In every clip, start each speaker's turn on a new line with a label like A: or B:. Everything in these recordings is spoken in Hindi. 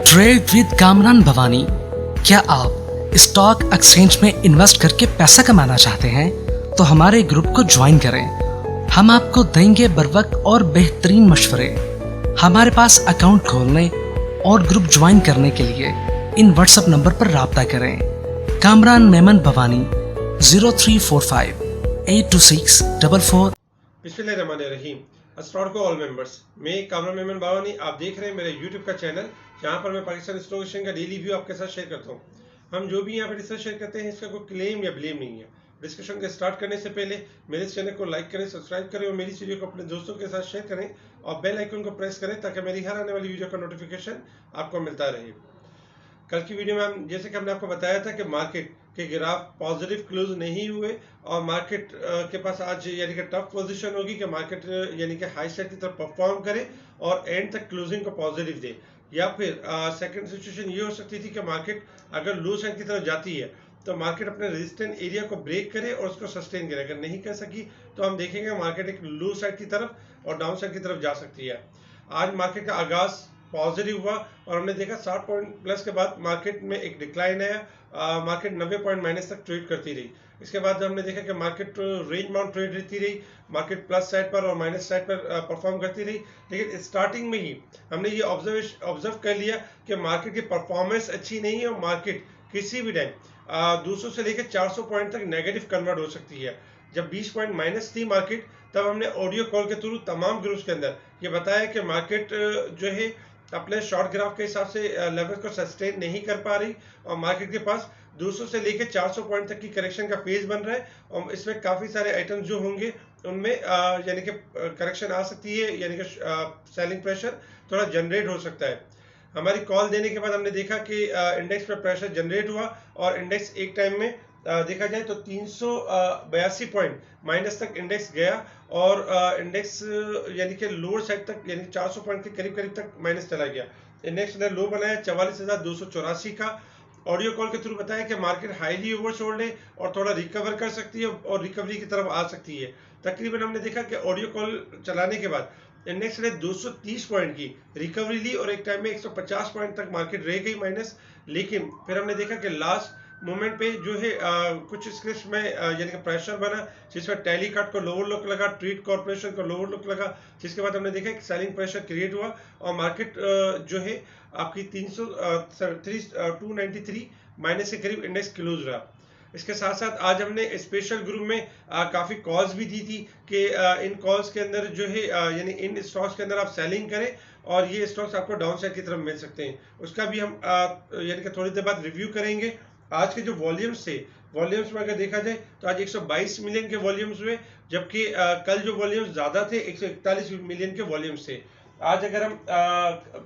A: Trade with Kamran Bhavani. क्या आप स्टॉक एक्सचेंज में इन्वेस्ट करके पैसा कमाना चाहते हैं तो हमारे ग्रुप को ज्वाइन करें। हम आपको देंगे बर वक्त और बेहतरीन मशवरे। हमारे पास अकाउंट खोलने और ग्रुप ज्वाइन करने के लिए इन व्हाट्सएप नंबर पर राब्ता करें। कामरान मेमन भवानी 0345 82644।
B: बिस्मिल्लाहिर्रहमानिर्रहीम। अस्सलाम ऑल मेंबर्स, मैं कामरान मेमन भवानी। आप देख रहे हैं मेरे यूट्यूब का चैनल, जहां पर मैं पाकिस्तान स्टॉक एक्सचेंज का डेली व्यू आपके साथ शेयर करता हूं। हम जो भी यहां पर डिस्कस शेयर करते हैं, इसका कोई क्लेम या ब्लेम नहीं है। डिस्कशन के स्टार्ट करने से पहले मेरे इस चैनल को लाइक करें, सब्सक्राइब करें और मेरी वीडियो को अपने दोस्तों के साथ शेयर करें और बेल आइकन को प्रेस करें ताकि मेरी हर आने वाली वीडियो का नोटिफिकेशन आपको मिलता रहे। कल की वीडियो में हम जैसे कि हमने आपको बताया था कि मार्केट के ग्राफ पॉजिटिव क्लोज नहीं हुए और मार्केट के पास आज यानी कि टफ पोजीशन होगी कि मार्केट यानी कि हाई साइड की तरफ परफॉर्म करे और एंड तक क्लोजिंग को पॉजिटिव दे, या फिर सेकंड सिचुएशन ये हो सकती थी कि मार्केट अगर लो साइड की तरफ जाती है तो मार्केट अपने रेजिस्टेंस एरिया को ब्रेक करे और उसको सस्टेन करे। अगर नहीं कर सकी तो हम देखेंगे मार्केट एक लो साइड की तरफ और डाउन साइड की तरफ जा सकती है। आज मार्केट का आगाज पॉजिटिव हुआ और हमने देखा 60 पॉइंट प्लस के बाद मार्केट में एक डिक्लाइन आया। मार्केट 90 पॉइंट माइनस तक ट्रेड करती रही। इसके बाद हमने देखा कि मार्केट रेंज बाउंड ट्रेड रहती रही, मार्केट प्लस साइड पर और माइनस साइड पर परफॉर्म करती रही। लेकिन स्टार्टिंग में ही हमने ये ऑब्जर्व कर लिया कि मार्केट की परफॉर्मेंस अच्छी नहीं है और मार्केट किसी भी टाइम 200 से लेकर 400 पॉइंट तक नेगेटिव कन्वर्ट हो सकती है। जब 20 पॉइंट माइनस थी मार्केट, तब हमने ऑडियो कॉल के थ्रू तमाम ग्रुप्स के अंदर ये बताया कि मार्केट जो है अपने शॉर्ट ग्राफ के हिसाब से लेवल को सस्टेन नहीं कर पा रही और मार्केट के पास 200 से लेकर 400 पॉइंट तक की करेक्शन का फेज बन रहा है और इसमें काफी सारे आइटम्स जो होंगे उनमें यानी कि करेक्शन आ सकती है, यानी कि सेलिंग प्रेशर थोड़ा जनरेट हो सकता है। हमारी कॉल देने के बाद हमने देखा कि इंडेक्स पर प्रेशर जनरेट हुआ और इंडेक्स एक टाइम में देखा जाए तो 382 पॉइंट माइनस तक इंडेक्स गया और इंडेक्स यानी कि लोअर साइड तक यानी 400 पॉइंट के करीब करीब तक माइनस चला गया। इंडेक्स ने लो बनाया 44,284 का। ऑडियो कॉल के थ्रू बताया कि मार्केट हाईली ओवरसोल्ड है और थोड़ा रिकवर कर सकती है और रिकवरी की तरफ आ सकती है। तकरीबन हमने देखा कि ऑडियो कॉल चलाने के बाद इंडेक्स ने 230 पॉइंट की रिकवरी ली और एक टाइम में 150 पॉइंट तक मार्केट रह गई माइनस। लेकिन फिर हमने देखा कि लास्ट मोमेंट पे जो है कुछ स्क्रिप्ट में यानी कि प्रेशर बना, जिसमें टेलीकाट को लोअर लुक लगा, ट्रीट कॉर्पोरेशन को लोअर लुक लगा, जिसके बाद हमने देखा कि सेलिंग प्रेशर क्रिएट हुआ और मार्केट जो है आपकी 293 माइनस के करीब इंडेक्स क्लोज रहा। इसके साथ साथ आज हमने स्पेशल ग्रुप में काफी कॉल्स भी दी थी कि इन कॉल्स के अंदर जो है यानी इन स्टॉक्स के अंदर आप सेलिंग करें और ये स्टॉक्स आपको डाउन साइड की तरफ मिल सकते हैं। उसका भी हम यानी कि थोड़ी देर बाद रिव्यू करेंगे। आज के जो वॉल्यूम्स थे, वॉल्यूम्स में अगर देखा जाए तो आज 122 मिलियन के वॉल्यूम्स हुए, जबकि कल जो वॉल्यूम्स ज्यादा थे 141 मिलियन के वॉल्यूम्स थे। आज अगर हम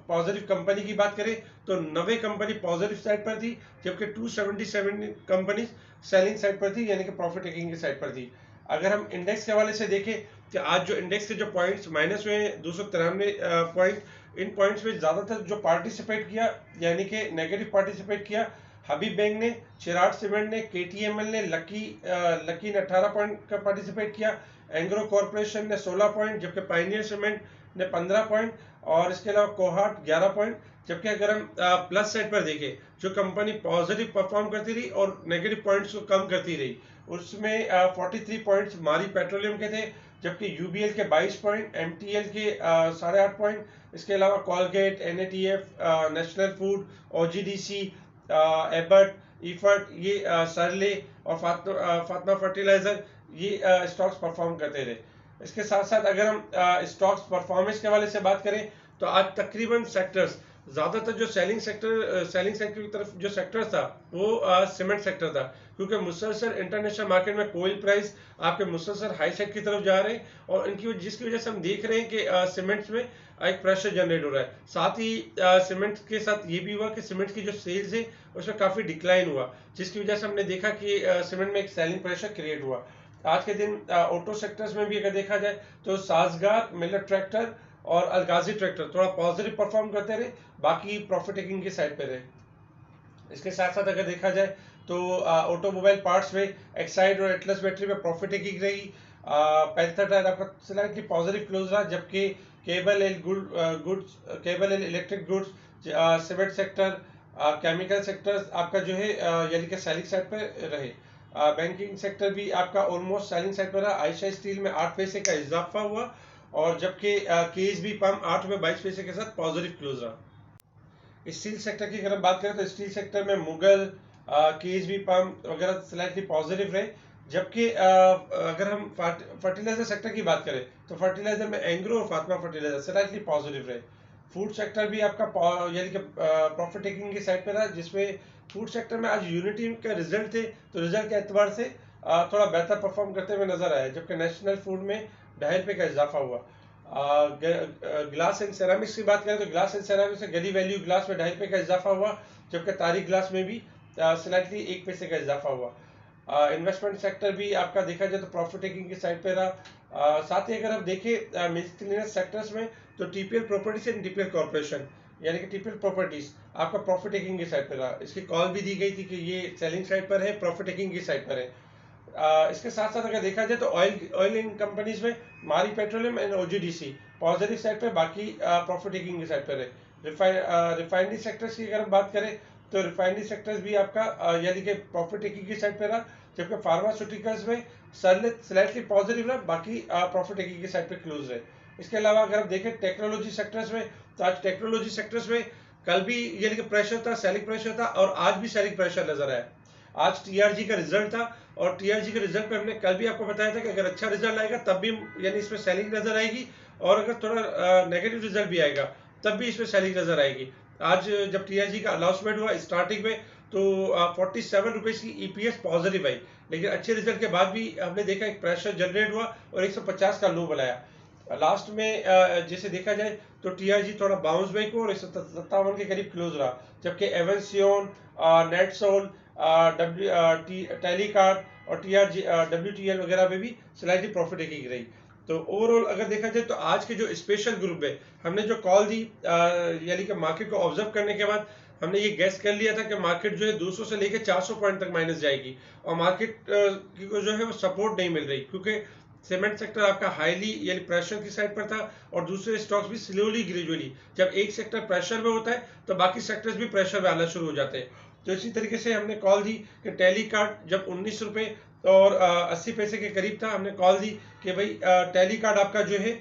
B: पॉजिटिव कंपनी की बात करें तो 90 कंपनी पॉजिटिव साइड पर थी, जबकि 277 कंपनी सेलिंग साइड पर थी, यानी कि प्रॉफिट टेकिंग की साइड पर थी। अगर हम इंडेक्स के हवाले से देखें कि आज जो इंडेक्स के जो पॉइंट्स माइनस हुए हैं 293 पॉइंट, इन पॉइंट्स में ज्यादातर जो पार्टिसिपेट किया यानी कि नेगेटिव पार्टिसिपेट किया हबीब बैंक ने, चिराग सीमेंट ने, केटीएमएल ने, लकी ने 18 पॉइंट का पार्टिसिपेट किया, एंग्रो कॉर्पोरेशन ने 16 पॉइंट, जबकि पाइनियर सीमेंट ने 15 पॉइंट और इसके अलावा कोहाट 11 पॉइंट। जबकि अगर हम प्लस साइड पर देखें, जो कंपनी पॉजिटिव परफॉर्म करती रही और नेगेटिव पॉइंट्स को कम करती रही, उसमें 43 पॉइंट्स मारी पेट्रोलियम के थे, जबकि यूबीएल के 22 पॉइंट, एमटीएल के 8.5 पॉइंट, इसके अलावा Colgate, NATF, national food, OGDC, Abbott, Efert, ये सरले और फातमा फर्टिलाइजर, ये स्टॉक्स परफॉर्म करते रहे। इसके साथ साथ अगर हम स्टॉक्स परफॉर्मेंस के हवाले से बात करें तो आज तकरीबन सेक्टर्स ज्यादातर जो सेलिंग सेक्टर की तरफ जो सेक्टर था वो सीमेंट सेक्टर था, क्योंकि मुसलसल इंटरनेशनल मार्केट में कोयल प्राइस आपके मुसलसल हाई साइड की तरफ जा रहे हैं और इनकी जिसकी वजह से हम देख रहे हैं कि सीमेंट्स में एक प्रेशर जनरेट हो रहा है। साथ ही सीमेंट के साथ ये भी हुआ कि सीमेंट की जो सेल्स है उसमें काफी डिक्लाइन हुआ, जिसकी वजह से हमने देखा कि सीमेंट में एक सेलिंग प्रेशर क्रिएट हुआ। आज के दिन ऑटो सेक्टर्स में भी अगर देखा जाए तो साजगार, मिलर ट्रैक्टर और अलगाजी ट्रैक्टर थोड़ा पॉजिटिव परफॉर्म करते रहे, बाकी प्रॉफिट टेकिंग की साइड पे रहे। इसके साथ साथ अगर देखा जाए तो ऑटोमोबाइल पार्ट्स में एक्साइड और एटलस बैटरी में प्रॉफिट टेकिंग रही। पैंथर टायर आपका स्लाइटली पॉजिटिव क्लोज रहा, जबकि cable and electric goods cement sector, chemical sector आपका जो है यानी कि सेलिंग साइड पर रहे। बैंकिंग सेक्टर भी आपका ऑलमोस्ट सेलिंग साइड पर रहा। आयशा स्टील में 8 पैसे का इजाफा हुआ और जबकि केएसबी पंप 8 में 22 पैसे के साथ पॉजिटिव क्लोज रहा। स्टील सेक्टर की अगर हम बात करें तो स्टील सेक्टर में मुगल, केएसबी पंप वगैरह स्लाइटली पॉजिटिव रहे। जबकि अगर हम फर्टिलाइजर सेक्टर की बात करें तो फर्टिलाइजर में एंग्रो और फातिमा फर्टिलाइजर स्लाइटली पॉजिटिव रहे। फूड सेक्टर भी आपका यानी कि प्रॉफिट टेकिंग की साइड पे रहा, जिसमें फूड सेक्टर में आज यूनिटी का रिजल्ट थे तो रिजल्ट के एतबार से थोड़ा बेहतर परफॉर्म करते हुए नजर आया। जबकि नेशनल फूड में 2.5 रुपये का इजाफा हुआ। ग्लास एंड सेरामिक्स की बात करें तो ग्लास एंड सेरामिक्स में गली वैल्यू ग्लास में 2.5 रुपये का इजाफा हुआ, जबकि तारीख ग्लास में भी स्लाइटली 1 पैसे का इजाफा हुआ। इन्वेस्टमेंट सेक्टर भी आपका देखा जाए तो प्रॉफिट टेकिंग की साइड पे रहा। साथ ही अगर हम देखें मिसलेनियस सेक्टर्स में तो TPL properties and TPL corporation यानी कि टीपीएल प्रॉपर्टीज आपका प्रॉफिट टेकिंग की साइड पर रहा। इसकी कॉल भी दी गई थी कि ये सेलिंग साइड पर है, प्रॉफिट टेकिंग की साइड पर है। इसके साथ साथ अगर देखा जाए तो ऑयल इन कंपनीज में मारी petroleum and OGDC positive side पर, बाकी प्रॉफिट टेकिंग की साइड पर है। रिफाइनरी सेक्टर्स की अगर हम बात करें तो रिफाइनरी सेक्टर्स भी आपका यानी कि प्रॉफिट टेकिंग की साइड पर रहा, जबकि फार्मास्यूटिकल्स में स्लाइटली पॉजिटिव रहा, बाकी प्रॉफिट टेकिंग की साइड पर क्लोज रहे। इसके अलावा अगर हम देखें टेक्नोलॉजी सेक्टर्स में तो आज टेक्नोलॉजी सेक्टर्स में कल भी यानी कि प्रेशर था, सेलिंग प्रेशर था और आज भी सेलिंग प्रेशर नजर आया। आज टीआरजी का रिजल्ट था और टीआरजी के रिजल्ट पे हमने कल भी आपको बताया था कि अगर अच्छा रिजल्ट आएगा तब भी यानी इसमें सेलिंग नजर आएगी और अगर थोड़ा नेगेटिव रिजल्ट भी आएगा तब भी इसमें सेलिंग नजर आएगी। आज जब टीआरजी का अनाउंसमेंट हुआ स्टार्टिंग में तो 47 रुपीज की ईपीएस पॉजिटिव आई, लेकिन अच्छे रिजल्ट के बाद भी हमने देखा एक प्रेशर जनरेट हुआ और 150 का लो बनाया। लास्ट में जैसे देखा जाए तो टीआरजी थोड़ा बाउंस बैक हुआ और 157 के करीब क्लोज रहा, जबकि एवेंसियोन, नेटसोल, टेलीकार्ड और टीआरजी डब्ल्यूटीएल वगैरह में भी स्लाइटली प्रॉफिट टेकिंग रही। तो ओवरऑल अगर देखा जाए तो आज के जो स्पेशल ग्रुप है हमने जो कॉल दी यानी कि मार्केट को ऑब्जर्व करने के बाद हमने ये गैस कर लिया था कि मार्केट जो है 200 से लेकर 400 पॉइंट तक माइनस जाएगी और मार्केट को जो है वो सपोर्ट नहीं मिल रही, क्योंकि सीमेंट सेक्टर आपका हाईली यानी प्रेशर की साइड पर था और दूसरे स्टॉक्स भी स्लोली ग्रेजुअली, जब एक सेक्टर प्रेशर में होता है तो बाकी सेक्टर्स भी प्रेशर में आना शुरू हो जाते हैं। तो इसी तरीके से हमने कॉल दी कि टेलीकार्ड जब 19 रुपये और 80 पैसे के करीब था, हमने कॉल दी कि भाई टेलीकार्ड आपका जो है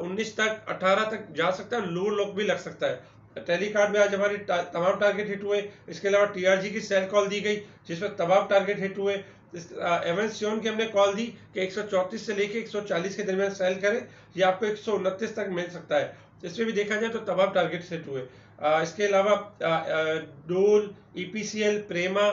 B: 19 तक 18 तक जा सकता है, लो लॉक भी लग सकता है। टेलीकार्ड में आज हमारी तमाम टारगेट हिट हुए। इसके अलावा टीआरजी की सेल कॉल दी गई जिसमें तमाम टारगेट हिट हुए। एवेंसियोन की हमने कॉल दी कि 134 से लेके 140 के दरमियान सेल करें, ये आपको 129 तक मिल सकता है। इसमें भी देखा जाए तो तमाम टारगेट सेट हुए। इसके अलावा डोल, ईपीसीएल, प्रेमा,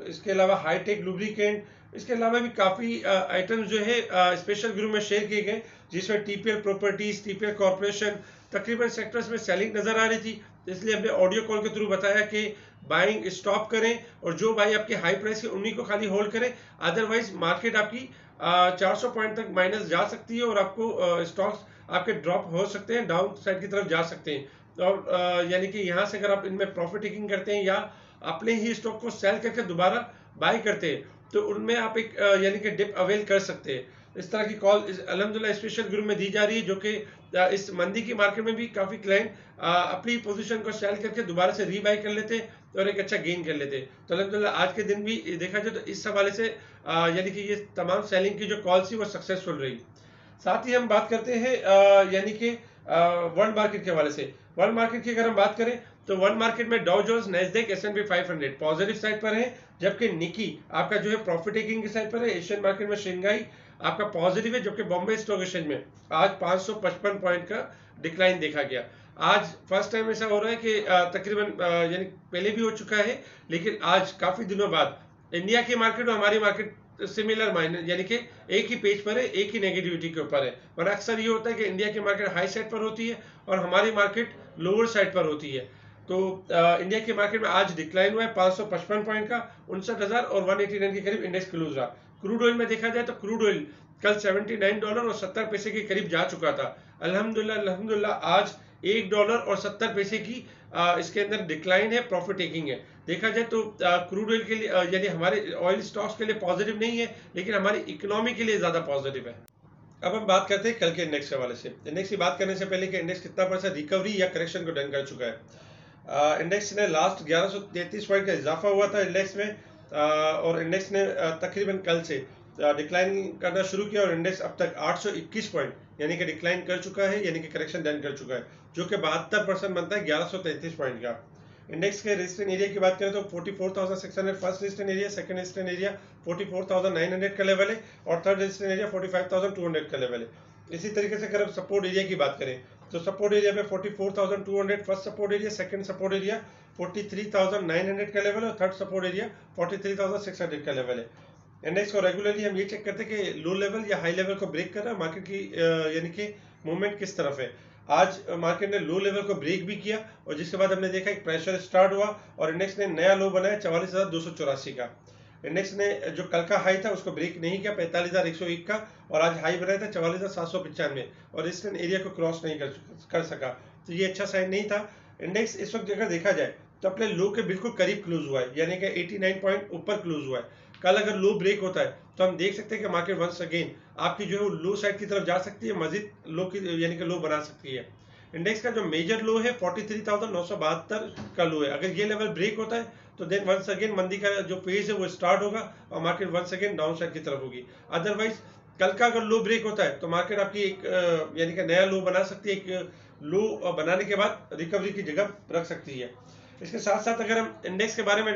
B: इसके अलावा हाईटेक लुब्रिकेंट, इसके अलावा भी काफ़ी आइटम्स जो है स्पेशल ग्रुप में शेयर किए गए, जिसमें टीपीएल प्रॉपर्टीज, टीपीएल कॉर्पोरेशन तकरीबन सेक्टर्स में सेलिंग नजर आ रही थी। इसलिए हमने ऑडियो कॉल के थ्रू बताया कि बाइंग स्टॉप करें और जो भाई आपके हाई प्राइस के उन्हीं को खाली होल्ड करें, अदरवाइज मार्केट आपकी 400 पॉइंट तक माइनस जा सकती है और आपको स्टॉक्स आपके ड्रॉप हो सकते हैं, डाउन साइड की तरफ जा सकते हैं। और यानी कि यहाँ से अगर आप इनमें प्रॉफिट टेकिंग करते हैं या अपने ही स्टॉक को सेल करके दोबारा बाय करते हैं तो उनमें आप एक यानी कि डिप अवेल कर सकते हैं। इस तरह की कॉल अल्हम्दुलिल्लाह स्पेशल ग्रुप में दी जा रही है, जो कि इस मंदी की मार्केट में भी काफ़ी क्लाइंट अपनी पोजीशन को सेल करके दोबारा से रीबाई कर लेते हैं और एक अच्छा गेन कर लेते हैं। तो अल्हम्दुलिल्लाह आज के दिन भी देखा जाए तो इस हवाले से यानी कि ये तमाम सेलिंग की जो कॉल थी वो सक्सेसफुल रही। साथ ही हम बात करते हैं यानी कि वर्ल्ड मार्केट के हवाले से। वर्ल्ड मार्केट की अगर हम बात करें तो वर्ल्ड मार्केट में Dow Jones, Nasdaq, S&P 500 positive side पर है, जबकि निकी आपका जो है प्रॉफिट टेकिंग की साइड पर है। एशियन मार्केट में शंघाई आपका पॉजिटिव है, जबकि बॉम्बे स्टॉक एक्सचेंज में आज 555 पॉइंट का डिक्लाइन देखा गया। आज फर्स्ट टाइम ऐसा हो रहा है कि तकरीबन यानी पहले भी हो चुका है, लेकिन आज काफी दिनों बाद इंडिया की मार्केट और हमारी मार्केट सिमिलर माइनस यानी कि एक ही पेज पर है, एक ही नेगेटिविटी के ऊपर है। वरना अक्सर ये होता है कि इंडिया की मार्केट हाई साइड पर होती है और हमारी मार्केट लोअर साइड पर होती है। तो इंडिया की मार्केट में आज डिक्लाइन हुआ है 555 पॉइंट का, 59,000 और 189 के करीब इंडेक्स क्लोज रहा। क्रूड ऑयल में देखा जाए तो क्रूड ऑयल कल $79 और 70 पैसे के करीब जा चुका था। अल्हम्दुलिल्लाह आज $1 और 70 पैसे की इसके अंदर डिक्लाइन है, प्रॉफिट टेकिंग है। देखा जाए तो क्रूड ऑयल के लिए यानी हमारे ऑयल स्टॉक्स के लिए पॉजिटिव नहीं है, लेकिन हमारी इकोनॉमी के लिए ज्यादा पॉजिटिव है। अब हम बात करते हैं कल के इंडेक्स के हवाले से। इंडेक्स की बात करने से पहले कि इंडेक्स कितना % रिकवरी या करेक्शन को डन कर चुका है। इंडेक्स ने लास्ट 1133 पॉइंट का इजाफा हुआ था इंडेक्स में, और इंडेक्स ने तकरीबन कल से डिक्लाइन करना शुरू किया और इंडेक्स अब तक 821 पॉइंट यानी कि डिक्लाइन कर चुका है, यानी कि करेक्शन डन कर चुका है, जो कि 72% बनता है 1133 पॉइंट का। इंडेक्स के रेजिस्टेंस एरिया की बात करें तो 44,600 first resistance area, second resistance area 44,900 का लेवल है और थर्ड रेजिस्टेंस एरिया 45,200 का लेवल है। इसी तरीके से अगर हम सपोर्ट एरिया की बात करें तो सपोर्ट एरिया पे 44,200 first support area, second support area 43,900 का लेवल है और थर्ड सपोर्ट एरिया 43,600 का लेवल है। इंडेक्स को रेगुलरली हम ये चेक करते हैं कि लो लेवल या हाई लेवल को ब्रेक कर रहा है मार्केट की, यानी कि मूवमेंट किस तरफ है। आज मार्केट ने लो लेवल को ब्रेक भी किया और जिसके बाद हमने देखा एक प्रेशर स्टार्ट हुआ और इंडेक्स ने नया लो बनाया 44,284 का। इंडेक्स ने जो कल का हाई था उसको ब्रेक नहीं किया 45,101 का, और आज हाई बनाया था 44,795 और रेजिस्टेंस एरिया को क्रॉस नहीं कर सका, तो ये अच्छा साइन नहीं था। इंडेक्स इस वक्त अगर देखा जाए तो अपने लो के बिल्कुल करीब क्लोज हुआ है, यानी कि 89 पॉइंट ऊपर क्लोज हुआ है। कल अगर लो ब्रेक होता है तो हम देख सकते हैं कि मार्केट वंस अगेन आपकी जो है लो साइड की तरफ जा सकती है, मजीद लो की यानी कि लो बना सकती है। इंडेक्स का जो मेजर लो है 43,972 का लो है। अगर ये लेवल ब्रेक होता है तो देन वंस अगेन मंदी का जो फेज है वो स्टार्ट होगा और market once again down side की तरफ होगी। अदरवाइज कल का अगर लो ब्रेक होता है तो मार्केट आपकी एक यानी कि नया लो बना सकती है, एक लो बनाने के बाद रिकवरी की जगह रख सकती है। इसके साथ साथ अगर हम इंडेक्स के बारे में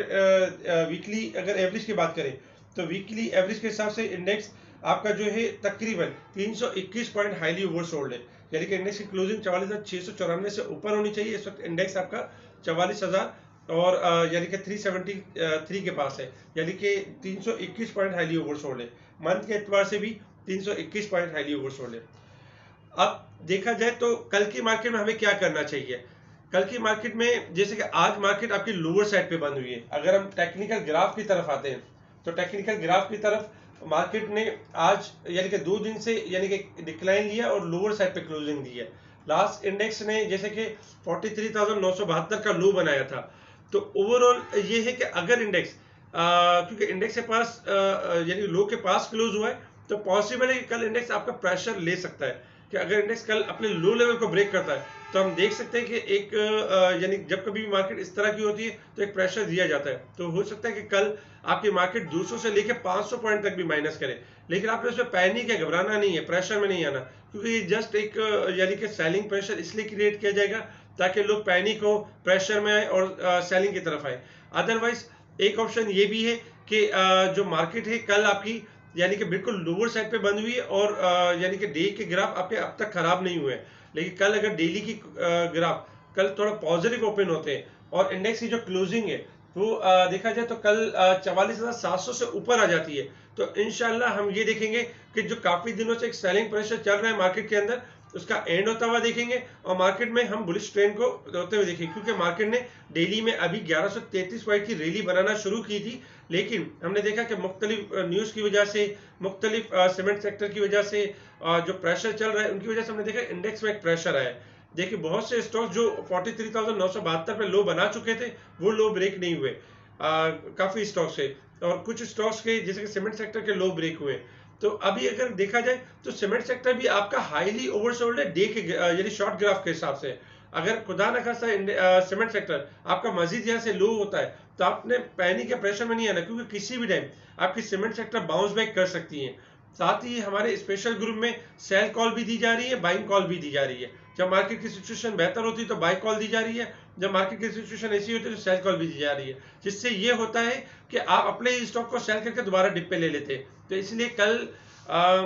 B: वीकली अगर एवरेज की बात करें तो वीकली एवरेज के हिसाब से इंडेक्स आपका जो है तकरीबन 321 पॉइंट हाईली ओवरसोल्ड है, यानी कि इंडेक्स की क्लोजिंग 44,694 से ऊपर होनी चाहिए। इस वक्त इंडेक्स आपका 44,000 और यानी कि 373 के पास है, यानी कि 321 पॉइंट हाईली ओवरसोल्ड है। मंथ के एतबार से भी 321 पॉइंट हाईली ओवरसोल्ड है। अब देखा जाए तो कल की मार्केट में हमें क्या करना चाहिए। कल की मार्केट में जैसे कि आज मार्केट आपकी लोअर साइड पे बंद हुई है, अगर हम टेक्निकल ग्राफ की तरफ आते हैं तो टेक्निकल ग्राफ की तरफ मार्केट ने आज यानी कि 2 दिन से यानी कि डिक्लाइन लिया और लोअर साइड पे क्लोजिंग दी है। लास्ट इंडेक्स ने जैसे कि 43,972 का लो बनाया था, तो ओवरऑल ये है कि अगर इंडेक्स क्योंकि इंडेक्स के पास यानी लो के पास क्लोज हुआ है तो पॉसिबल है कि कल इंडेक्स आपका प्रेशर ले सकता है कि अगर इंडेक्स कल अपने लो लेवल को ब्रेक करता है तो हम देख सकते हैं कि एक यानी जब कभी भी मार्केट इस तरह की होती है तो एक प्रेशर दिया जाता है, तो हो सकता है कि कल आपकी मार्केट 200 से लेकर 500 पॉइंट तक भी माइनस करे, लेकिन आपने उसमें पैनिक है, घबराना नहीं है, प्रेशर में नहीं आना, क्योंकि ये जस्ट एक यानी कि सेलिंग प्रेशर इसलिए क्रिएट किया जाएगा ताकि लोग पैनिक हो, प्रेशर में आए और सेलिंग की तरफ आए। अदरवाइज एक ऑप्शन ये भी है कि जो मार्केट है कल आपकी यानी कि बिल्कुल लोअर साइड पे बंद हुई है और यानी कि डे के ग्राफ आपके अब तक खराब नहीं हुए, लेकिन कल अगर डेली की ग्राफ कल थोड़ा पॉजिटिव ओपन होते हैं और इंडेक्स की जो क्लोजिंग है वो देखा जाए तो कल 44,700 से ऊपर आ जाती है, तो इंशाल्लाह हम ये देखेंगे कि जो काफी दिनों से एक सेलिंग प्रेशर चल रहा है मार्केट के अंदर उसका एंड होता हुआ देखेंगे और मार्केट में हम बुलिश ट्रेंड को होते हुए देखेंगे, क्योंकि मार्केट ने डेली में अभी 1133 पॉइंट की रैली बनाना शुरू की थी, लेकिन हमने देखा कि मुख्तलिफ न्यूज की वजह से, मुख्तलिफ सीमेंट सेक्टर की वजह से जो प्रेशर चल रहा है उनकी वजह से हमने देखा इंडेक्स में एक प्रेशर आया। देखिए बहुत से स्टॉक जो 43,972 पे लो बना चुके थे वो लो ब्रेक नहीं हुए, काफी स्टॉक से, और कुछ स्टॉक्स के जैसे कि सीमेंट सेक्टर के लो ब्रेक हुए। तो अभी अगर देखा जाए तो सीमेंट सेक्टर भी आपका हाईली ओवरसोल्ड है डे के यानी शॉर्ट ग्राफ के हिसाब से। अगर खुदा न खास्ता सीमेंट सेक्टर आपका मजीद यहाँ से लो होता है तो आपने पैनिक के प्रेशर में नहीं आना, क्योंकि किसी भी टाइम आपकी सीमेंट सेक्टर बाउंस बैक कर सकती है। साथ ही हमारे स्पेशल ग्रुप में सेल कॉल भी दी जा रही है, बाइंग कॉल भी दी जा रही है। जब मार्केट की सिचुएशन बेहतर होती है तो बाई कॉल दी जा रही है, जब मार्केट की सिचुएशन ऐसी होती है तो सेल कॉल भी दी जा रही है, जिससे ये होता है कि आप अपने स्टॉक को सेल करके दोबारा डिप पे ले लेते हैं। तो इसलिए कल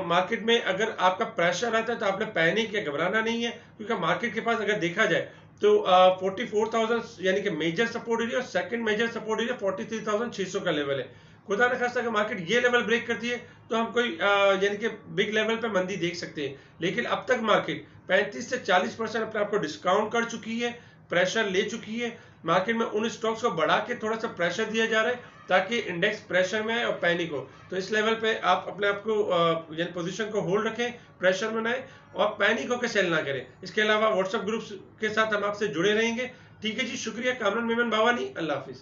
B: मार्केट में अगर आपका प्रेशर आता है तो आपने पैनिक या घबराना नहीं है, क्योंकि मार्केट के पास अगर देखा जाए तो 44,000 यानी कि मेजर सपोर्ट एरिया और सेकंड मेजर सपोर्ट एरिया 43,600 का लेवल है। खुदा न खास्ता अगर मार्केट ये लेवल ब्रेक करती है तो हम कोई यानी कि बिग लेवल पे मंदी देख सकते हैं, लेकिन अब तक मार्केट 35 से 40% अपने आप को डिस्काउंट कर चुकी है, प्रेशर ले चुकी है। मार्केट में उन स्टॉक्स को बढ़ा के थोड़ा सा प्रेशर दिया जा रहा है ताकि इंडेक्स प्रेशर में आए और पैनिक हो, तो इस लेवल पे आप अपने आप को यानी पोजीशन को होल्ड रखें, प्रेशर में आए और पैनिक होकर सेल ना करें। इसके अलावा व्हाट्सएप ग्रुप्स के साथ हम आपसे जुड़े रहेंगे। ठीक है जी, शुक्रिया। कामरान मेमन बावानी, अल्लाह हाफिज।